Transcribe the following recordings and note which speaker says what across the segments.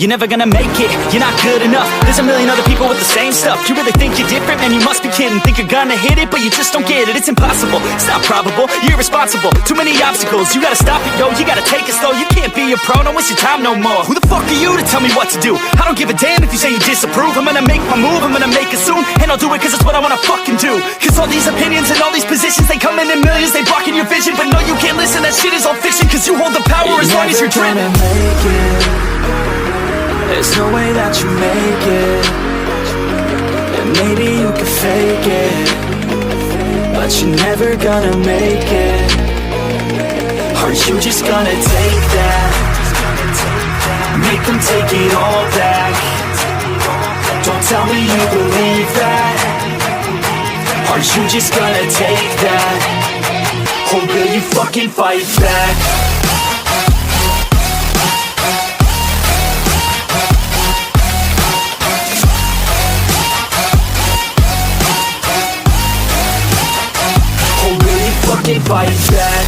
Speaker 1: you're never gonna make it. You're not good enough, there's a million other people with the same stuff. You really think you're different? Man, you must be kidding. Think you're gonna hit it, but you just don't get it. It's impossible, it's not probable, you're irresponsible. Too many obstacles, you gotta stop it, yo. You gotta take it slow, you can't be a pro. Don't waste your time no more. Who the fuck are you to tell me what to do? I don't give a damn if you say you disapprove. I'm gonna make my move, I'm gonna make it soon. And I'll do it cause it's what I wanna fucking do. Cause all these opinions and all these positions, they come in millions, they blocking your vision. But no, you can't listen, that shit is all fiction. Cause you hold the power as long as you're driven.
Speaker 2: Make it. There's no way that you make it. And maybe you can fake it, but you're never gonna make it. Are you just gonna take that? Make them take it all back. Don't tell me you believe that. Are you just gonna take that? Or will you fucking fight back? Or will you fucking fight back?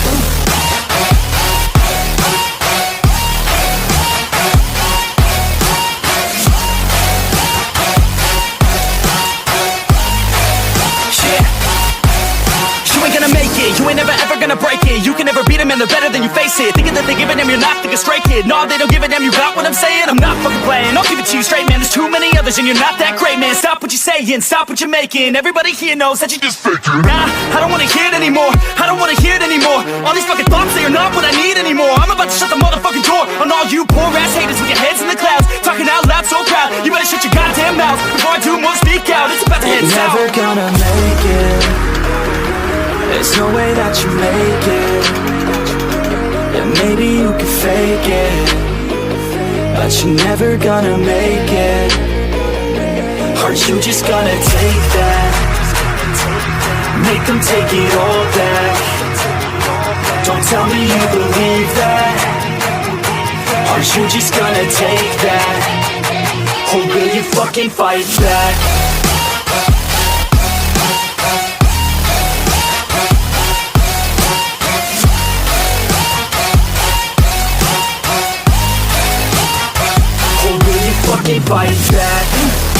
Speaker 1: You ain't never ever gonna break it. You can never beat them and they're better than you face it. Thinking that they give a damn, you're not thinking straight, kid. No, they don't give a damn, you got what I'm saying? I'm not fucking playing, I'll give it to you straight, man. There's too many others and you're not that great, man. Stop what you're saying, stop what you're making. Everybody here knows that you just faking. Nah, I don't wanna hear it anymore, I don't wanna hear it anymore. All these fucking thoughts, they are not what I need anymore. I'm about to shut the motherfucking door on all you poor ass haters with your heads in the clouds, talking out loud so proud. You better shut your goddamn mouth before I do more speak out. It's about to head south.
Speaker 2: You're never gonna make it. There's no way that you make it. And maybe you can fake it, but you're never gonna make it. Are you just gonna take that? Make them take it all back. Don't tell me you believe that. Are you just gonna take that? Or will you fucking fight back? Fight back.